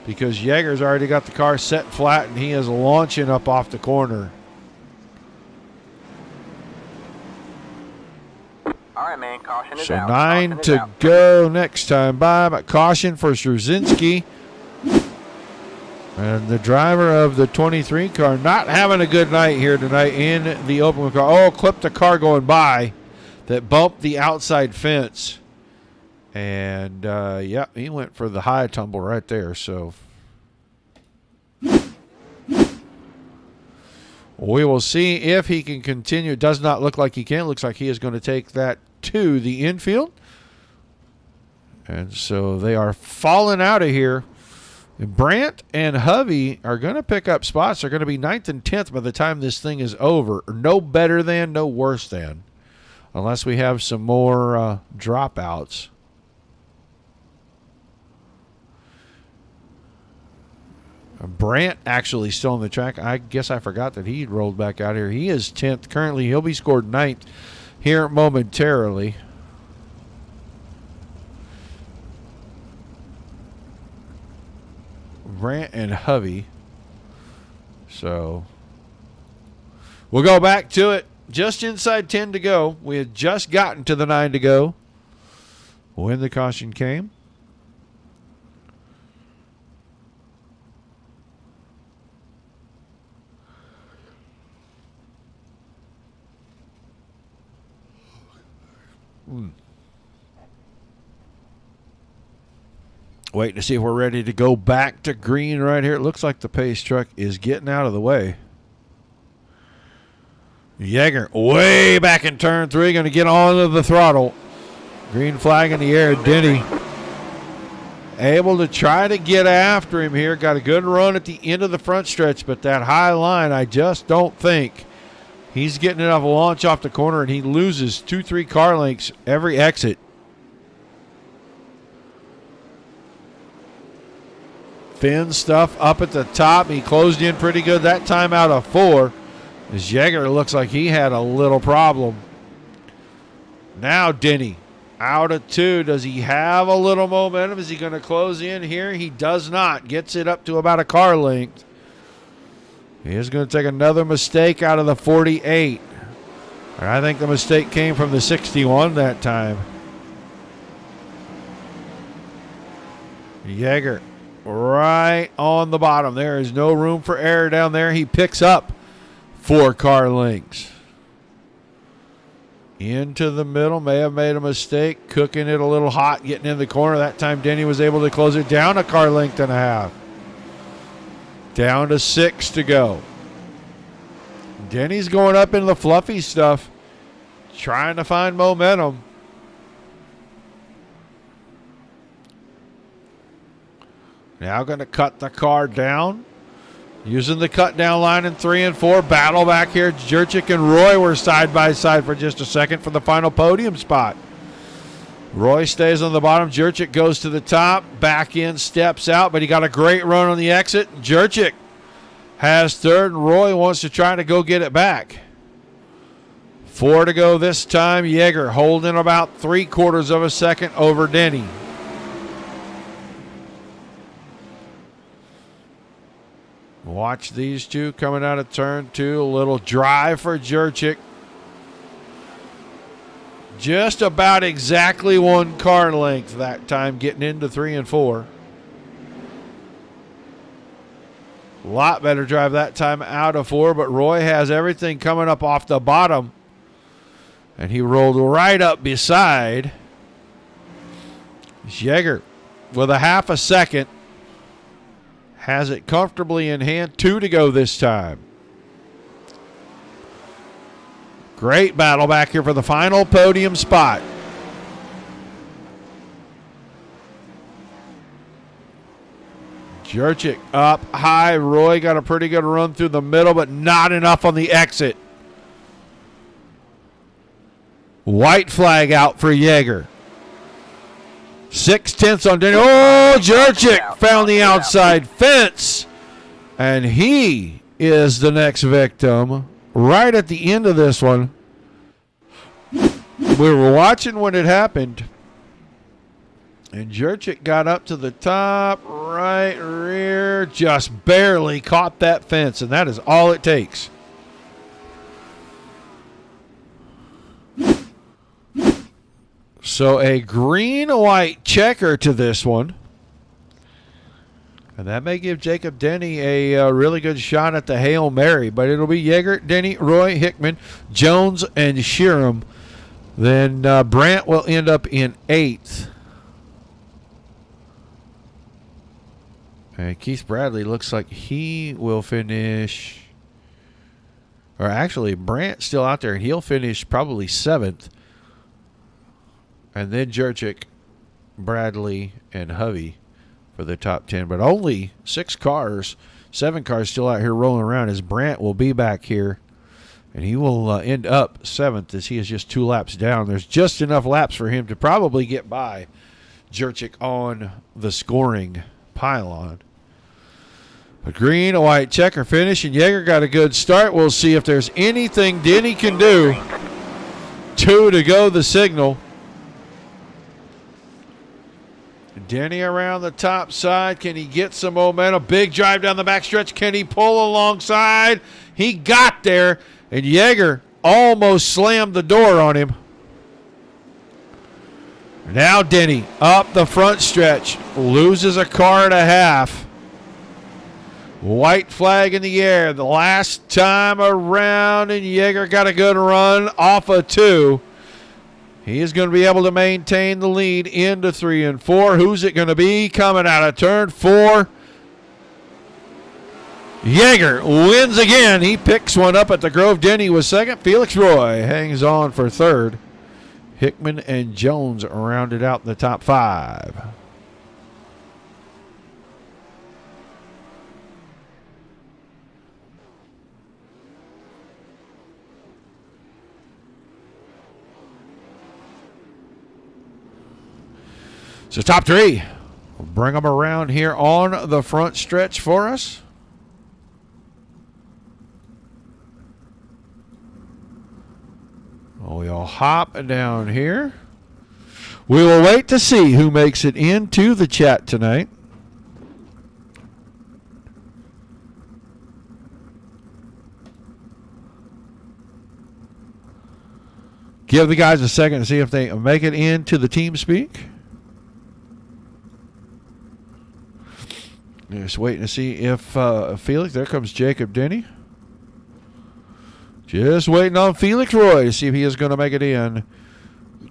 because Yeager's already got the car set flat and he is launching up off the corner. All right, man. Caution is So out. 9 Caution is to out. go next time by, but caution for Struzinski. And the driver of the 23 car not having a good night here tonight in the open car. Oh, clipped a car going by that bumped the outside fence. And, yeah, he went for the high tumble right there. So we will see if he can continue. It does not look like he can. It looks like he is going to take that to the infield. And so they are falling out of here. Brant and Hovey are going to pick up spots. They're going to be 9th and 10th by the time this thing is over. No better than, no worse than. Unless we have some more dropouts. Brant actually still on the track. I guess I forgot that he rolled back out here. He is 10th currently. He'll be scored 9th here momentarily. Brant and Hovey. So we'll go back to it. Just inside 10 to go. We had just gotten to the 9 to go when the caution came. Waiting to see if we're ready to go back to green right here. It looks like the pace truck is getting out of the way. Yeager way back in turn 3, going to get onto the throttle. Green flag in the air. Denny able to try to get after him here. Got a good run at the end of the front stretch, but that high line, I just don't think he's getting enough launch off the corner, and he loses 2-3 car lengths every exit. Thin stuff up at the top. He closed in pretty good that time out of 4. As Yeager looks like he had a little problem. Now Denny out of 2. Does he have a little momentum? Is he going to close in here? He does not. Gets it up to about a car length. He is going to take another mistake out of the 48. I think the mistake came from the 61 that time. Yeager right on the bottom. There is no room for error down there. He picks up 4 car lengths. Into the middle. May have made a mistake. Cooking it a little hot. Getting in the corner. That time Denny was able to close it down a car length and a half. Down to 6 to go. Denny's going up into the fluffy stuff. Trying to find momentum. Now going to cut the car down. Using the cut down line in 3 and 4. Battle back here. Jurczyk and Roy were side by side for just a second for the final podium spot. Roy stays on the bottom. Jurczyk goes to the top. Back in, steps out, but he got a great run on the exit. Jurczyk has 3rd, and Roy wants to try to go get it back. 4 to go this time. Yeager holding about 3/4 of a second over Denny. Watch these two coming out of turn 2. A little drive for Jurczyk. Just about exactly 1 car length that time, getting into 3 and 4. A lot better drive that time out of 4, but Roy has everything coming up off the bottom. And he rolled right up beside Yeager. with a half a second. Has it comfortably in hand. 2 to go this time. Great battle back here for the final podium spot. Jurczyk up high. Roy got a pretty good run through the middle, but not enough on the exit. White flag out for Yeager. 6/10 on Denny. Oh, Jurczyk found the outside fence. And he is the next victim right at the end of this one. We were watching when it happened. And Jurczyk got up to the top, right rear, just barely caught that fence, and that is all it takes. So a green-white checker to this one. And that may give Jacob Denny a really good shot at the Hail Mary, but it'll be Yeager, Denny, Roy, Hickman, Jones, and Sheeran. Then Brandt will end up in 8th. And Keith Bradley looks like he will finish, or actually Brandt's still out there, and he'll finish probably 7th. And then Jurczyk, Bradley, and Hovey for the top 10. But only 7 cars still out here rolling around, as Brandt will be back here. And he will end up 7th, as he is just 2 laps down. There's just enough laps for him to probably get by Jurczyk on the scoring pylon. A green, a white checker finish, and Yeager got a good start. We'll see if there's anything Denny can do. 2 to go, the signal. Denny around the top side. Can he get some momentum? Big drive down the backstretch. Can he pull alongside? He got there, and Yeager almost slammed the door on him. Now Denny up the front stretch. Loses a car and a half. White flag in the air. The last time around, and Yeager got a good run off of 2. He is going to be able to maintain the lead into 3 and 4. Who's it going to be coming out of turn 4? Yeager wins again. He picks one up at the Grove. Denny was 2nd. Felix Roy hangs on for 3rd. Hickman and Jones rounded out the top 5. So top 3. We'll bring them around here on the front stretch for us. We'll hop down here. We will wait to see who makes it into the chat tonight. Give the guys a second to see if they make it into the team speak. Just waiting to see if Felix, there comes Jacob Denny. Just waiting on Felix Roy to see if he is going to make it in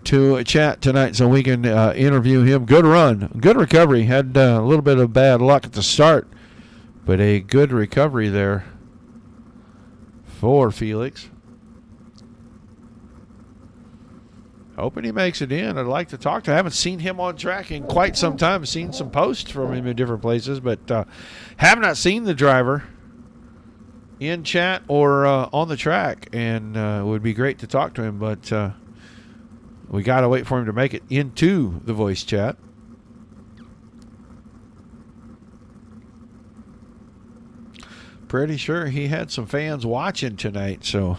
to a chat tonight so we can interview him. Good run, good recovery. Had a little bit of bad luck at the start, but a good recovery there for Felix. Hoping he makes it in. I'd like to talk to him. I haven't seen him on track in quite some time. I've seen some posts from him in different places, but have not seen the driver in chat or on the track, and it would be great to talk to him, but we got to wait for him to make it into the voice chat. Pretty sure he had some fans watching tonight, so...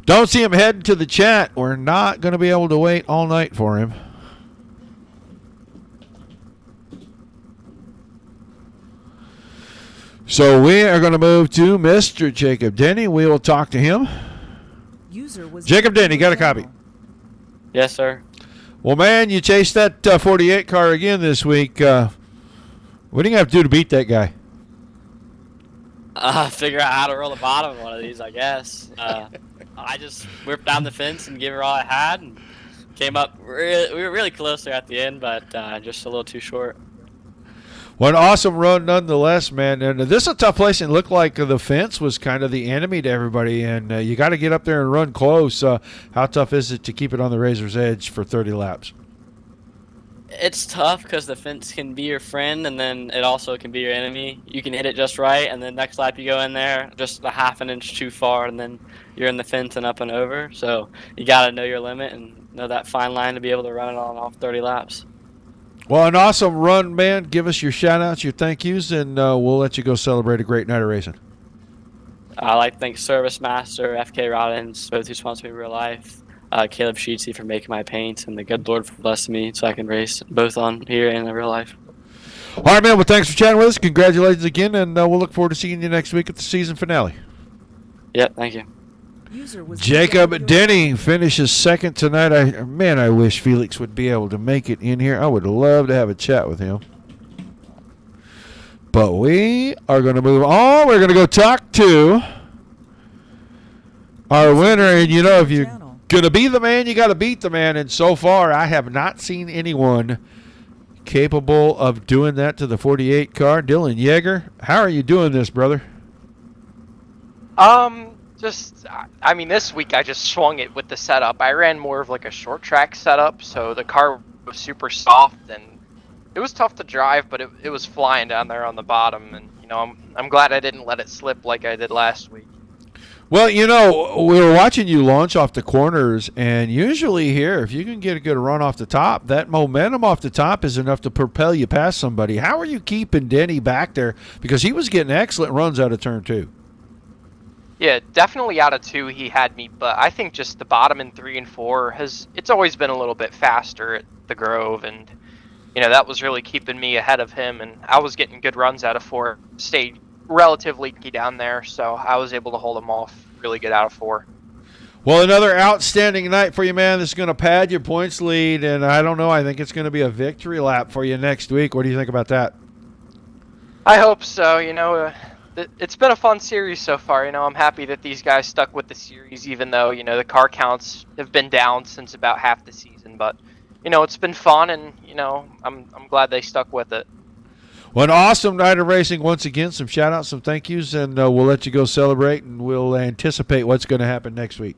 Don't see him heading to the chat. We're not going to be able to wait all night for him. So we are going to move to Mr. Jacob Denny. We will talk to him. Jacob Denny, got a copy? Yes, sir. Well, man, you chased that 48 car again this week. What do you have to do to beat that guy? Figure out how to roll the bottom of one of these, I guess. I just whipped down the fence and gave her all I had, and came up. We were really close there at the end, but just a little too short. Well, an awesome run nonetheless, man. And this is a tough place. And it looked like the fence was kind of the enemy to everybody. And you got to get up there and run close. How tough is it to keep it on the razor's edge for 30 laps? It's tough because the fence can be your friend, and then it also can be your enemy. You can hit it just right, and then next lap you go in there just a half an inch too far, and then you're in the fence and up and over. So you got to know your limit and know that fine line to be able to run it on off 30 laps. Well, an awesome run, man. Give us your shout-outs, your thank yous, and we'll let you go celebrate a great night of racing. I'd like to thank Service Master, FK Rollins, both who sponsor me in real life, Caleb Sheetsy for making my paints, and the good Lord for blessing me so I can race both on here and in real life. All right, man. Well, thanks for chatting with us. Congratulations again, and we'll look forward to seeing you next week at the season finale. Yep, thank you. Jacob Denny finishes second tonight. I wish Felix would be able to make it in here. I would love to have a chat with him. But we are going to move on. We're going to go talk to our winner. And, you know, if you're going to be the man, you got to beat the man. And so far, I have not seen anyone capable of doing that to the 48 car. Dylan Yeager, how are you doing this, brother? This week I just swung it with the setup. I ran more of like a short track setup, so the car was super soft and it was tough to drive, but it was flying down there on the bottom, and you know I'm glad I didn't let it slip like I did last week. Well, you know, we were watching you launch off the corners, and usually here, if you can get a good run off the top, that momentum off the top is enough to propel you past somebody. How are you keeping Denny back there? Because he was getting excellent runs out of turn 2. Yeah, definitely out of 2 he had me, but I think just the bottom in 3 and 4 it's always been a little bit faster at the Grove, and you know that was really keeping me ahead of him, and I was getting good runs out of 4. Stayed relatively key down there, so I was able to hold him off really good out of 4. Well, another outstanding night for you, man. This is going to pad your points lead, and I don't know, I think it's going to be a victory lap for you next week. What do you think about that? I hope so. You know, it's been a fun series so far. You know, I'm happy that these guys stuck with the series, even though, you know, the car counts have been down since about half the season. But, you know, it's been fun, and, you know, I'm glad they stuck with it. Well, an awesome night of racing once again. Some shout-outs, some thank yous, and we'll let you go celebrate, and we'll anticipate what's going to happen next week.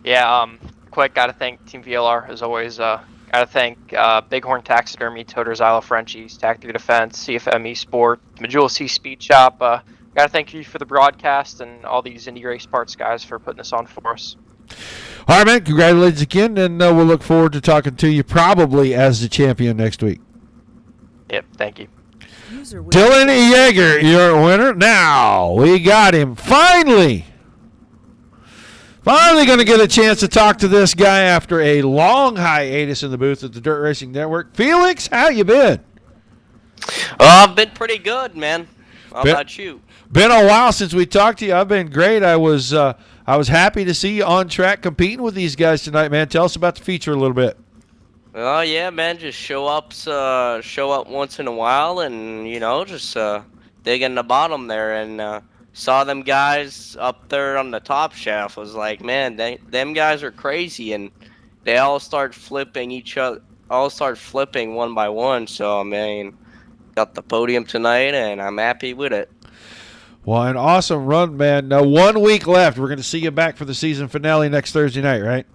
Yeah, quick, got to thank Team VLR, as always. Got to thank Bighorn Taxidermy, Toters Isle of Frenchies, Tac 3 Defense, CFM Sport, Majula C Speed Shop. Got to thank you for the broadcast and all these Indy race parts guys for putting this on for us. All right, man. Congratulations again, and we'll look forward to talking to you probably as the champion next week. Yep, thank you. Dylan Yeager, your winner. Now we got him. Finally going to get a chance to talk to this guy after a long hiatus in the booth at the Dirt Racing Network. Felix, how you been? I've been pretty good, man. How about you? Been a while since we talked to you. I've been great. I was happy to see you on track competing with these guys tonight, man. Tell us about the feature a little bit. Oh yeah, man. Just show up once in a while, and you know, just dig in the bottom there, and saw them guys up there on the top shaft. Was like, man, them guys are crazy, and they all start flipping one by one. So I mean, got the podium tonight, and I'm happy with it. Well, an awesome run, man. Now 1 week left. We're going to see you back for the season finale next Thursday night, right?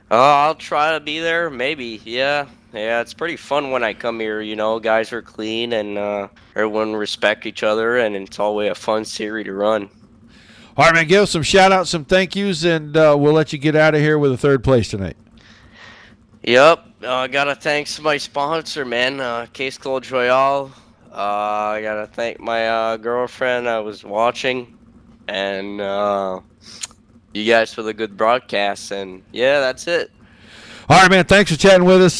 I'll try to be there, maybe. Yeah, it's pretty fun when I come here. You know, guys are clean, and everyone respect each other, and it's always a fun series to run. All right, man, give us some shout-outs, some thank yous, and we'll let you get out of here with a third place tonight. Yep, gotta thank my sponsor, man, Case Claude Royale. I gotta thank my girlfriend I was watching, and you guys for the good broadcast, and yeah, that's it. All right, man, thanks for chatting with us.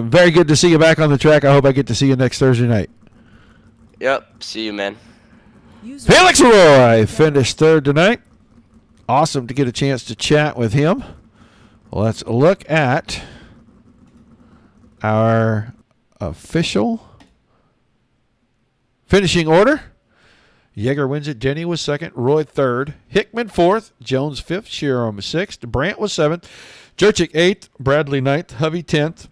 Very good to see you back on the track. I hope I get to see you next Thursday night. Yep, see you, man. Felix Roy finished third tonight. Awesome to get a chance to chat with him. Let's look at our official finishing order. Yeager wins it. Denny was second. Roy third. Hickman fourth. Jones fifth. Shearer sixth. Brandt was seventh. Jurczyk eighth. Bradley ninth. Hovey 10th.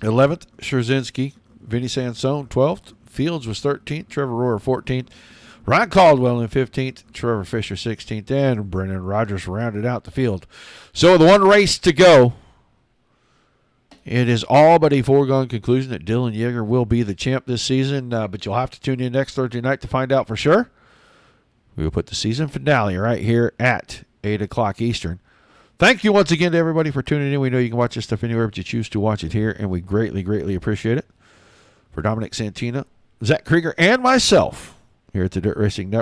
11th. Scherzinski. Vinny Sansone 12th. Fields was 13th. Trevor Royer 14th. Ron Caldwell in 15th. Trevor Fisher 16th. And Brennan Rogers rounded out the field. So with one race to go, it is all but a foregone conclusion that Dylan Yeager will be the champ this season, but you'll have to tune in next Thursday night to find out for sure. We will put the season finale right here at 8 o'clock Eastern. Thank you once again to everybody for tuning in. We know you can watch this stuff anywhere, but you choose to watch it here, and we greatly, greatly appreciate it. For Dominic Santina, Zach Krieger, and myself here at the Dirt Racing Network.